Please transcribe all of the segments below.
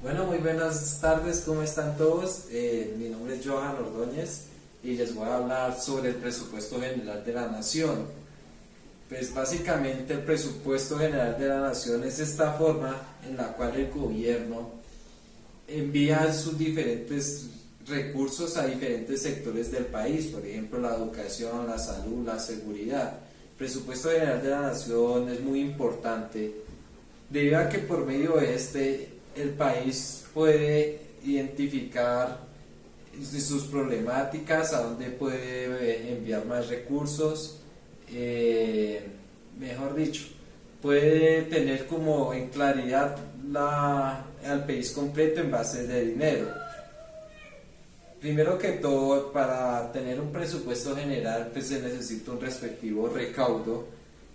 Bueno, muy buenas tardes, ¿cómo están todos? Mi nombre es Johan Ordóñez y les voy a hablar sobre el presupuesto general de la Nación. Pues básicamente el presupuesto general de la Nación es esta forma en la cual el gobierno envía sus diferentes recursos a diferentes sectores del país, por ejemplo la educación, la salud, la seguridad. El presupuesto general de la Nación es muy importante debido a que por medio de este el país puede identificar sus problemáticas, a dónde puede enviar más recursos, mejor dicho, puede tener como en claridad al país completo en base de dinero. Primero que todo, para tener un presupuesto general, pues se necesita un respectivo recaudo,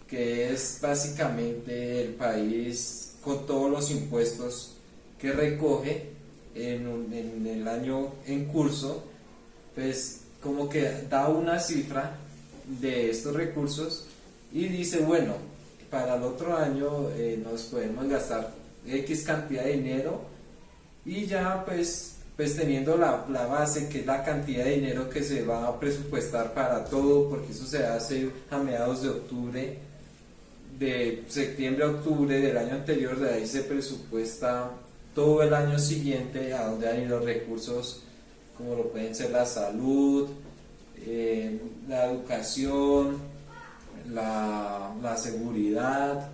que es básicamente el país con todos los impuestos que recoge en el año en curso, pues como que da una cifra de estos recursos y dice, bueno, para el otro año nos podemos gastar X cantidad de dinero y ya pues teniendo la base, que es la cantidad de dinero que se va a presupuestar para todo, porque eso se hace a mediados de octubre, de septiembre a octubre del año anterior, de ahí se presupuesta todo el año siguiente, a donde hay los recursos como lo pueden ser la salud, la educación, la seguridad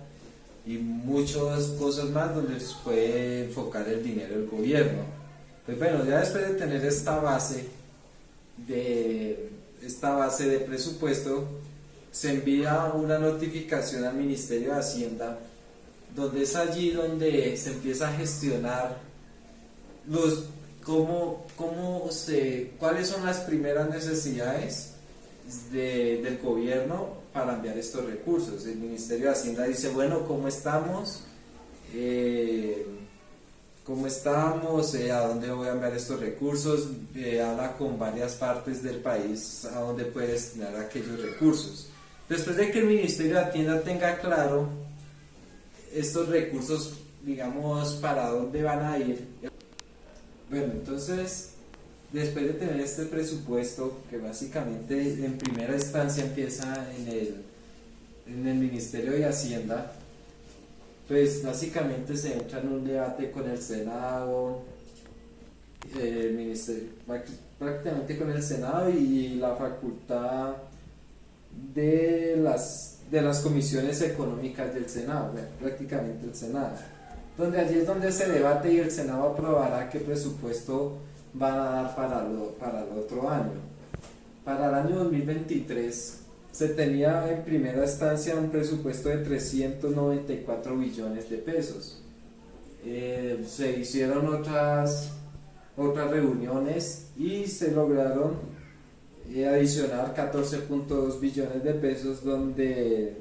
y muchas cosas más donde se puede enfocar el dinero del gobierno. Pues bueno, ya después de tener esta base de presupuesto, se envía una notificación al Ministerio de Hacienda, donde es allí donde se empieza a gestionar cuáles son las primeras necesidades del gobierno para enviar estos recursos. El Ministerio de Hacienda dice, bueno, ¿cómo estamos? ¿A dónde voy a enviar estos recursos? Habla con varias partes del país a dónde puede destinar aquellos recursos. Después de que el Ministerio de Hacienda tenga claro estos recursos, digamos, para dónde van a ir. Bueno, entonces, después de tener este presupuesto, que básicamente en primera instancia empieza en el Ministerio de Hacienda, pues básicamente se entra en un debate con el Senado, prácticamente con el Senado y la facultad de las comisiones económicas del Senado, bueno, prácticamente el Senado, donde allí es donde se debate y el Senado aprobará qué presupuesto van a dar para el otro año. Para el año 2023 se tenía en primera instancia un presupuesto de 394 billones de pesos. Se hicieron otras reuniones y se lograron adicionar 14.2 billones de pesos, donde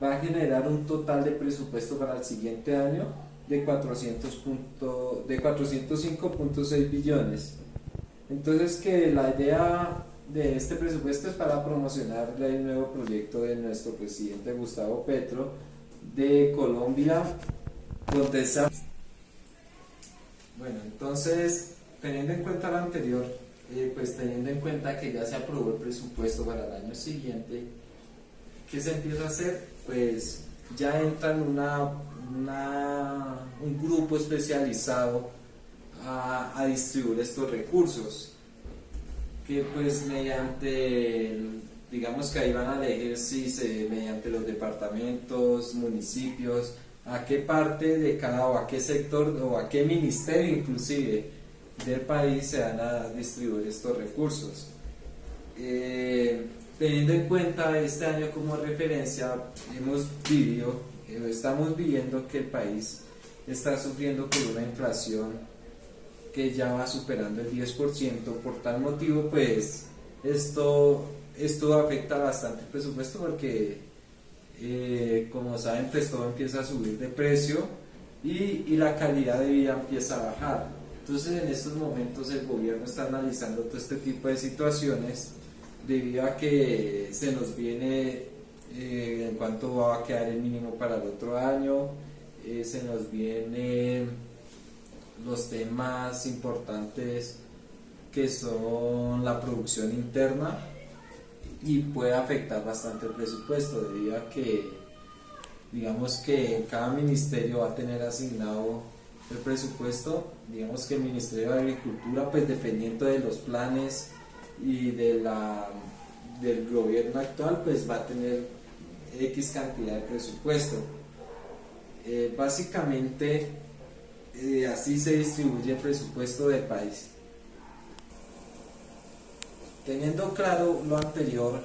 va a generar un total de presupuesto para el siguiente año de 405.6 billones. Entonces, que la idea de este presupuesto es para promocionar el nuevo proyecto de nuestro presidente Gustavo Petro de Colombia, donde bueno, entonces, teniendo en cuenta lo anterior, pues teniendo en cuenta que ya se aprobó el presupuesto para el año siguiente, ¿qué se empieza a hacer? Pues ya entra en un grupo especializado a distribuir estos recursos, que pues digamos que ahí van a elegir mediante los departamentos, municipios, a qué parte de cada o a qué sector o a qué ministerio inclusive del país se van a distribuir estos recursos. Teniendo en cuenta este año como referencia, estamos viviendo que el país está sufriendo por una inflación que ya va superando el 10%. Por tal motivo, pues esto afecta bastante el presupuesto, porque como saben, pues todo empieza a subir de precio y la calidad de vida empieza a bajar. Entonces, en estos momentos el gobierno está analizando todo este tipo de situaciones, debido a que se nos viene en cuánto va a quedar el mínimo para el otro año, se nos viene los temas importantes que son la producción interna y puede afectar bastante el presupuesto debido a que digamos que cada ministerio va a tener asignado el presupuesto. Digamos que el Ministerio de Agricultura, pues dependiendo de los planes y del gobierno actual, pues va a tener X cantidad de presupuesto. Básicamente así se distribuye el presupuesto del país. Teniendo claro lo anterior,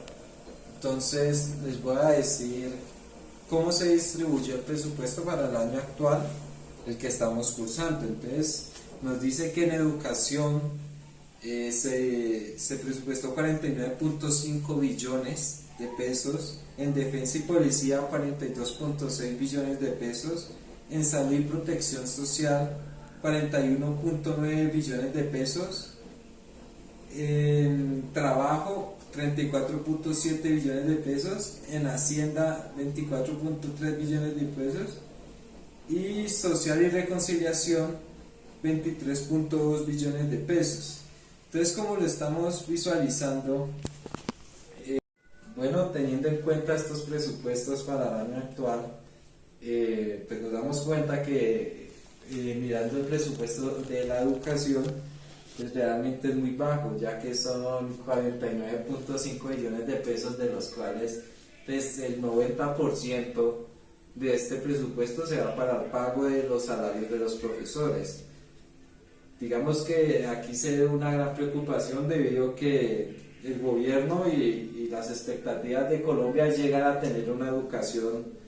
entonces les voy a decir cómo se distribuyó el presupuesto para el año actual, el que estamos cursando. Entonces nos dice que en educación se presupuestó 49.5 billones de pesos, en defensa y policía 42.6 billones de pesos, en salud y protección social 41.9 billones de pesos, en trabajo 34.7 billones de pesos, en hacienda 24.3 billones de pesos y social y reconciliación 23.2 billones de pesos. Entonces, como lo estamos visualizando, bueno, teniendo en cuenta estos presupuestos para el año actual, pues nos damos cuenta que mirando el presupuesto de la educación, pues realmente es muy bajo, ya que son 49.5 billones de pesos, de los cuales pues el 90% de este presupuesto se va para el pago de los salarios de los profesores. Digamos que aquí se ve una gran preocupación debido a que el gobierno y las expectativas de Colombia es llegar a tener una educación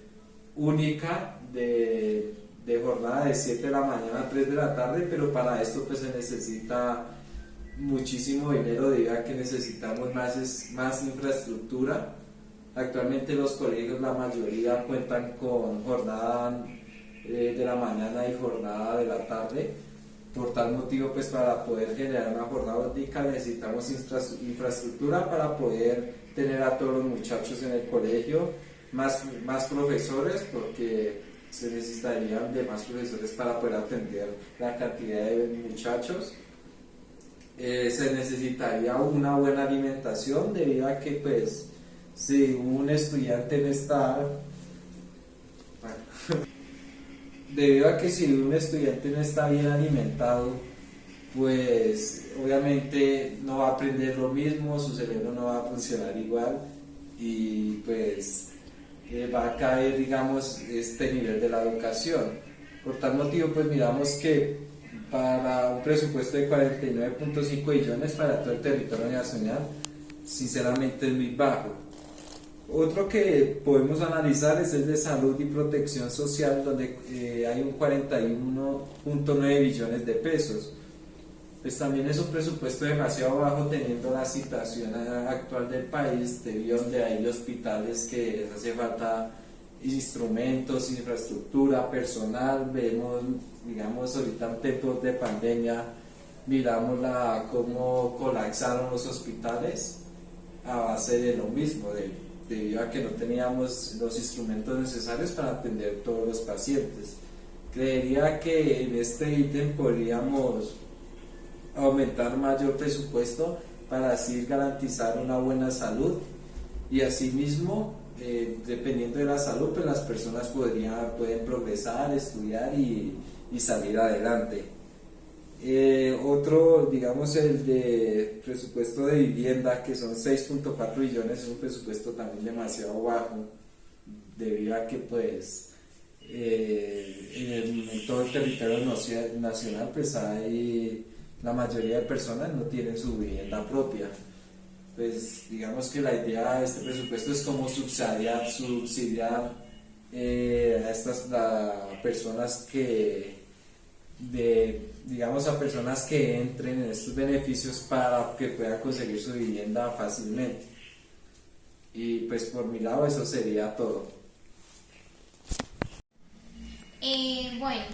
única de jornada de 7 de la mañana a 3 de la tarde, pero para esto pues se necesita muchísimo dinero debido a que necesitamos más infraestructura. Actualmente los colegios, la mayoría cuentan con jornada de la mañana y jornada de la tarde. Por tal motivo, pues para poder generar una jornada única necesitamos infraestructura para poder tener a todos los muchachos en el colegio, más profesores, porque se necesitarían de más profesores para poder atender la cantidad de muchachos. Se necesitaría una buena alimentación debido a que pues si un estudiante no está debido a que si un estudiante no está bien alimentado, pues obviamente no va a aprender lo mismo, su cerebro no va a funcionar igual y pues va a caer, digamos, este nivel de la educación. Por tal motivo, pues miramos que para un presupuesto de 49.5 billones para todo el territorio nacional, sinceramente es muy bajo. Otro que podemos analizar es el de salud y protección social, donde hay un 41.9 billones de pesos. Pues también es un presupuesto demasiado bajo teniendo la situación actual del país, debido a donde hay hospitales que les hace falta instrumentos, infraestructura, personal. Vemos, digamos, ahorita en tiempos de pandemia, miramos cómo colapsaron los hospitales a base de lo mismo, debido a que no teníamos los instrumentos necesarios para atender todos los pacientes. Creería que en este ítem podríamos aumentar mayor presupuesto para así garantizar una buena salud y asimismo, dependiendo de la salud, pues las personas pueden progresar, estudiar y salir adelante. Otro, digamos, el de presupuesto de vivienda, que son 6.4 billones, es un presupuesto también demasiado bajo, debido a que pues en todo el territorio nacional pues la mayoría de personas no tienen su vivienda propia. Pues digamos que la idea de este presupuesto es como subsidiar a estas personas digamos a personas que entren en estos beneficios para que puedan conseguir su vivienda fácilmente. Y pues por mi lado eso sería todo. Bueno,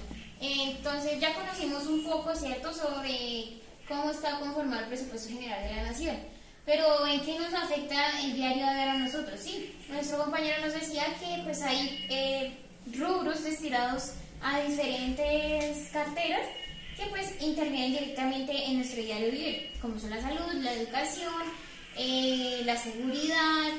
entonces ya conocimos un poco, ¿cierto?, sobre cómo está conformado el presupuesto general de la nación. Pero ¿en qué nos afecta el diario de ver a nosotros? Sí, nuestro compañero nos decía que pues hay rubros destinados a diferentes carteras que pues intervienen directamente en nuestro diario vivir, como son la salud, la educación, la seguridad,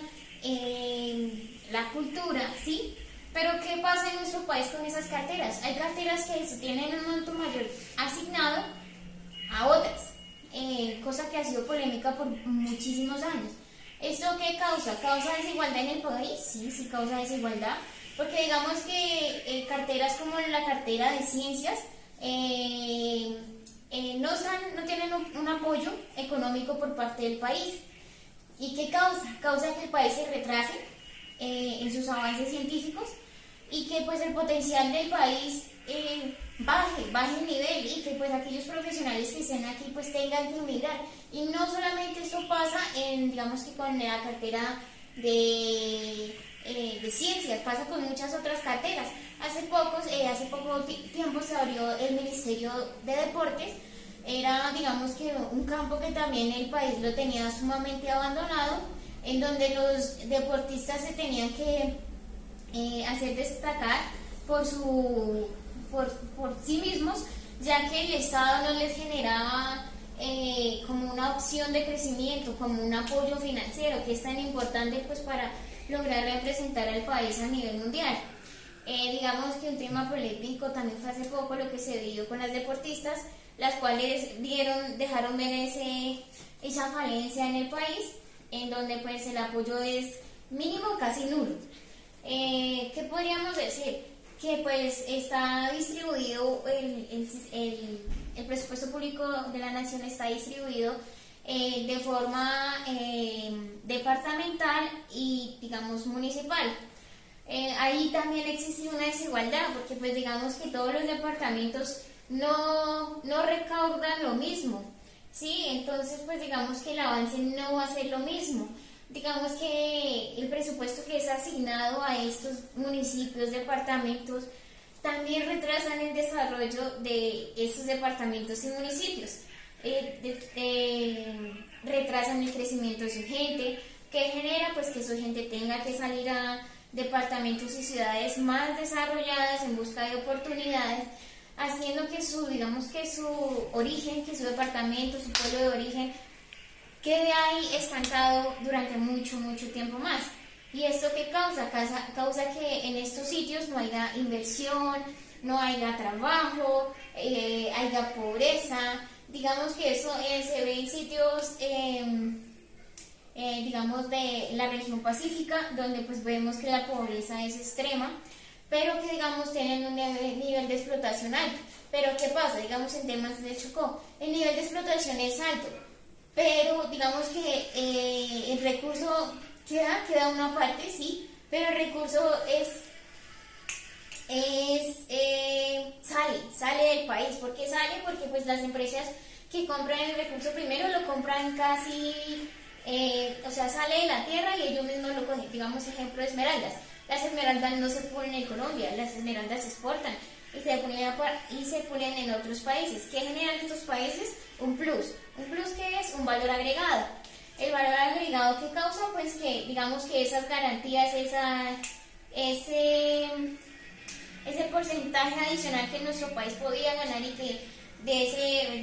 la cultura, ¿sí? Pero ¿qué pasa en nuestro país con esas carteras? Hay carteras que se tienen un monto mayor asignado a otras, cosa que ha sido polémica por muchísimos años. ¿Esto qué causa? ¿Causa desigualdad en el país? Sí, sí causa desigualdad, porque digamos que carteras como la cartera de ciencias no tienen un apoyo económico por parte del país. ¿Y qué causa? Causa que el país se retrase en sus avances científicos y que pues el potencial del país baje el nivel y que pues aquellos profesionales que estén aquí pues tengan que emigrar. Y no solamente esto pasa digamos que con la cartera de ciencias, pasa con muchas otras carteras. Hace poco tiempo se abrió el Ministerio de Deportes. Era, digamos que un campo que también el país lo tenía sumamente abandonado, en donde los deportistas se tenían que hacer destacar por sí mismos, ya que el Estado no les generaba como una opción de crecimiento, como un apoyo financiero, que es tan importante pues para lograr representar al país a nivel mundial. Digamos que un tema polémico también fue hace poco lo que se dio con las deportistas, las cuales dejaron ver esa falencia en el país, en donde pues el apoyo es mínimo, casi nulo. ¿Qué podríamos decir? Que pues está distribuido, el presupuesto público de la nación está distribuido de forma departamental y digamos municipal. Ahí también existe una desigualdad, porque pues digamos que todos los departamentos no recaudan lo mismo, ¿sí? Entonces pues digamos que el avance no va a ser lo mismo. Digamos que el presupuesto que es asignado a estos municipios, departamentos, también retrasan el desarrollo de estos departamentos y municipios. Retrasan el crecimiento de su gente, que genera pues que su gente tenga que salir a departamentos y ciudades más desarrolladas en busca de oportunidades, haciendo que su origen, que su departamento, su pueblo de origen quede ahí estancado durante mucho tiempo más. ¿Y esto qué causa? Causa que en estos sitios no haya inversión, no haya trabajo, haya pobreza. Digamos que eso se ve en sitios digamos de la región pacífica, donde pues vemos que la pobreza es extrema, pero que digamos tienen un nivel de explotación alto. Pero ¿qué pasa? Digamos en temas de Chocó, el nivel de explotación es alto, pero digamos que el recurso queda una parte, sí, pero el recurso sale del país. ¿Por qué sale? Porque pues las empresas que compran el recurso primero lo compran casi, o sea, sale de la tierra y ellos mismos lo cogen. Digamos, ejemplo, esmeraldas. Las esmeraldas no se ponen en Colombia, las esmeraldas se exportan y se ponen en otros países. ¿Qué generan estos países? Un plus. ¿Un plus qué es? Un valor agregado. El valor agregado que causa, pues que digamos que esas garantías, ese porcentaje adicional que nuestro país podía ganar y que de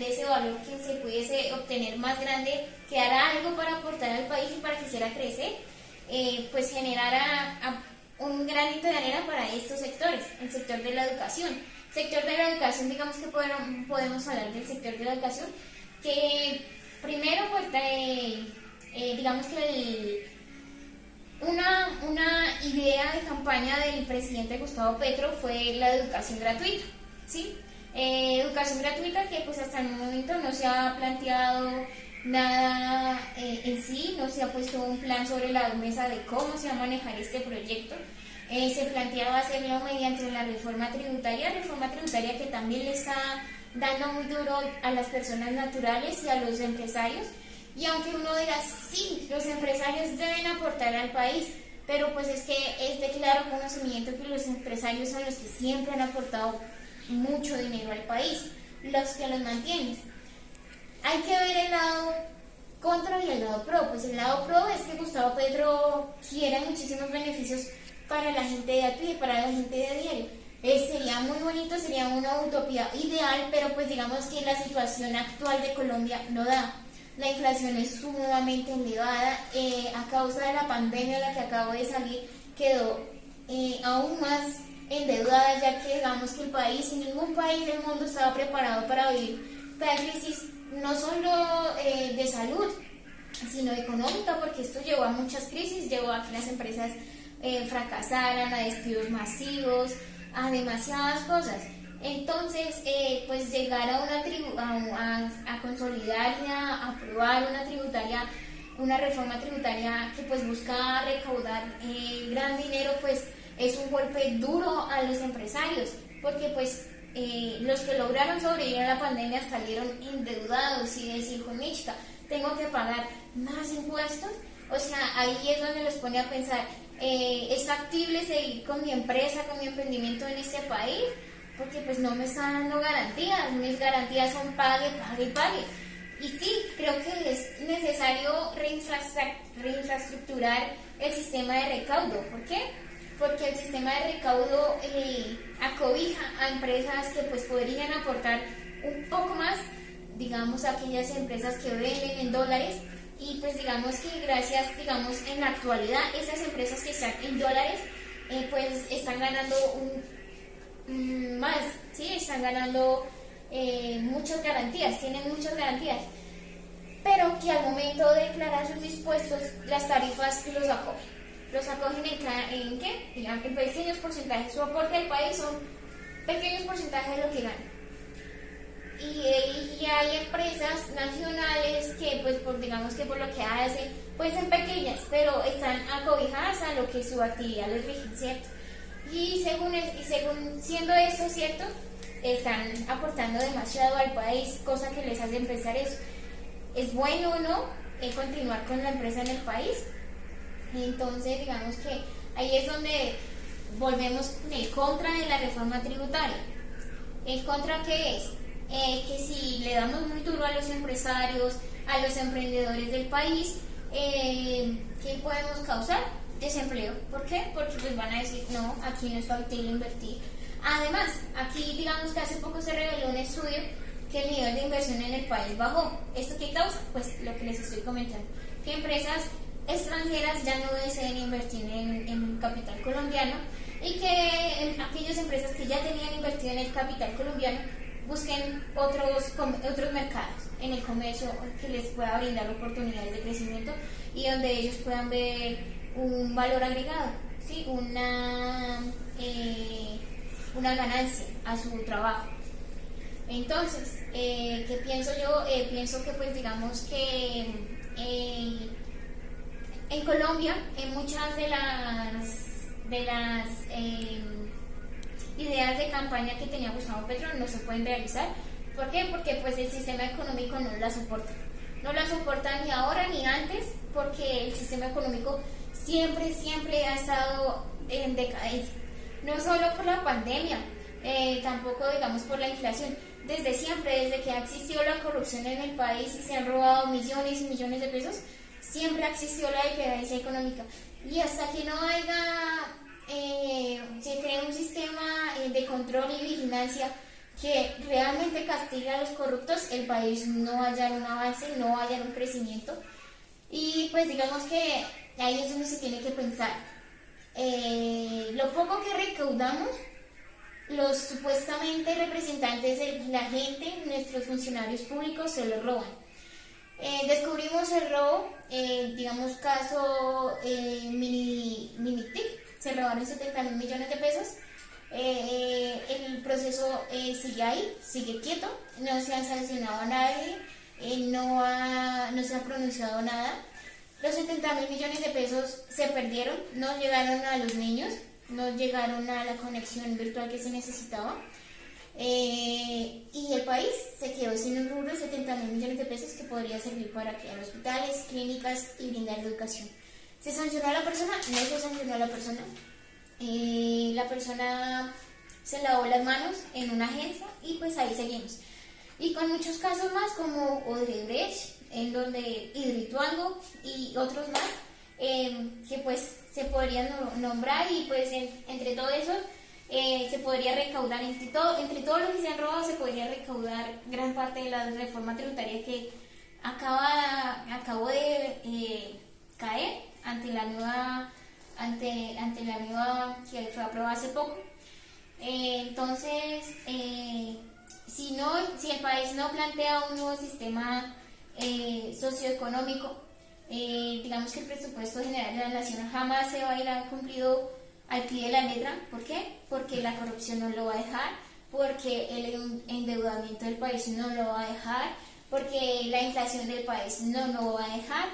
ese valor que se pudiese obtener más grande, quedara algo para aportar al país y para que hiciera crecer, pues generara un granito de arena para estos sectores, el sector de la educación. Sector de la educación, digamos que podemos hablar del sector de la educación, que primero pues digamos que una idea de campaña del presidente Gustavo Petro fue la educación gratuita, ¿sí? Educación gratuita que pues hasta el momento no se ha planteado nada en sí, no se ha puesto un plan sobre la mesa de cómo se va a manejar este proyecto. Se planteaba hacerlo mediante la reforma tributaria que también le está dando muy duro a las personas naturales y a los empresarios. Y aunque uno diga, sí, los empresarios deben aportar al país, pero pues es que es de claro conocimiento que los empresarios son los que siempre han aportado mucho dinero al país, los que los mantienen. Hay que ver el lado contra y el lado pro. Pues el lado pro es que Gustavo Petro quiere muchísimos beneficios para la gente de a pie, para la gente de diario, Sería muy bonito, sería una utopía ideal, pero pues digamos que la situación actual de Colombia no da. La inflación es sumamente elevada, a causa de la pandemia, la que acabo de salir, quedó aún más endeudada, ya que digamos que el país, y ningún país del mundo estaba preparado para vivir tal crisis, no solo de salud, sino económica, porque esto llevó a muchas crisis, llevó a que las empresas fracasaran, a despidos masivos, a demasiadas cosas. Entonces, pues llegar a a consolidar y a aprobar una reforma tributaria que pues busca recaudar gran dinero, pues es un golpe duro a los empresarios, porque pues los que lograron sobrevivir a la pandemia salieron endeudados y decir, Michka, tengo que pagar más impuestos. O sea, ahí es donde los pone a pensar, ¿es factible seguir con mi empresa, con mi emprendimiento en este país? Porque pues no me están dando garantías, mis garantías son pague, pague, pague. Y sí, creo que es necesario reinfraestructurar el sistema de recaudo. ¿Por qué? Porque el sistema de recaudo acobija a empresas que pues podrían aportar un poco más, digamos, a aquellas empresas que venden en dólares, y pues digamos que gracias, digamos, en la actualidad esas empresas que están en dólares pues están ganando más, ¿sí? Están ganando muchas garantías, tienen muchas garantías, pero que al momento de declarar sus dispuestos las tarifas los acogen en ¿qué? Digamos, en pequeños porcentajes, su aporte al país son pequeños porcentajes de lo que ganan. Y hay empresas nacionales que pues digamos que por lo que hacen pues son pequeñas, pero están acobijadas a lo que su actividad les rige, ¿cierto? Y según siendo eso cierto, están aportando demasiado al país, cosa que les hace pensar eso. ¿Es bueno o no continuar con la empresa en el país? Entonces digamos que ahí es donde volvemos en el contra de la reforma tributaria. ¿El contra qué es? Que si le damos muy duro a los empresarios, a los emprendedores del país, ¿qué podemos causar? Desempleo. ¿Por qué? Porque pues van a decir, no, aquí no es factible invertir. Además, aquí digamos que hace poco se reveló un estudio que el nivel de inversión en el país bajó. ¿Esto qué causa? Pues lo que les estoy comentando, que empresas extranjeras ya no deseen invertir en capital colombiano, y que aquellas empresas que ya tenían invertido en el capital colombiano busquen otros mercados en el comercio que les pueda brindar oportunidades de crecimiento y donde ellos puedan ver un valor agregado, ¿sí? una ganancia a su trabajo. Entonces, ¿qué pienso yo? Pienso que pues digamos que en Colombia muchas de las ideas de campaña que tenía Gustavo Petro no se pueden realizar. ¿Por qué? Porque pues el sistema económico no la soporta. No la soporta ni ahora ni antes, porque el sistema económico siempre ha estado en decadencia. No solo por la pandemia, tampoco digamos por la inflación. Desde siempre, desde que ha existido la corrupción en el país y se han robado millones y millones de pesos, siempre ha existido la decadencia económica. Y hasta que no haya se crea un sistema de control y vigilancia que realmente castigue a los corruptos, el país no va a hallar un avance, no va a hallar un crecimiento. Y pues digamos que ahí es donde se tiene que pensar. Lo poco que recaudamos, los supuestamente representantes de la gente, nuestros funcionarios públicos, se lo roban. Descubrimos el robo, digamos caso Minitic, se robaron 70.000 millones de pesos. El proceso sigue ahí, sigue quieto, no se ha sancionado a nadie, no se ha pronunciado nada. Los 70.000 millones de pesos se perdieron, no llegaron a los niños, no llegaron a la conexión virtual que se necesitaba. Y el país se quedó sin un rubro de 70.000 millones de pesos que podría servir para crear hospitales, clínicas y brindar educación. ¿Se sancionó a la persona? No se sancionó a la persona. La persona se lavó las manos en una agencia y pues ahí seguimos. Y con muchos casos más como Odebrecht, en donde Hidroituango y otros más que pues se podrían nombrar, y pues entre todo eso se podría recaudar entre todo lo que se han robado, se podría recaudar gran parte de la reforma tributaria que acabó de caer ante la nueva que fue aprobada hace poco. Entonces, si el país no plantea un nuevo sistema socioeconómico, digamos que el presupuesto general de la nación jamás se va a ir a cumplido al pie de la letra. ¿Por qué? Porque la corrupción no lo va a dejar, porque el endeudamiento del país no lo va a dejar, porque la inflación del país no lo va a dejar,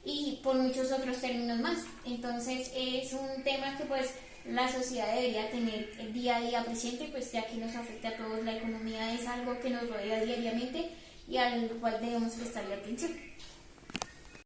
y por muchos otros términos más. Entonces es un tema que pues la sociedad debería tener día a día presente, pues ya que nos afecta a todos. La economía es algo que nos rodea diariamente y al cual debemos prestarle atención.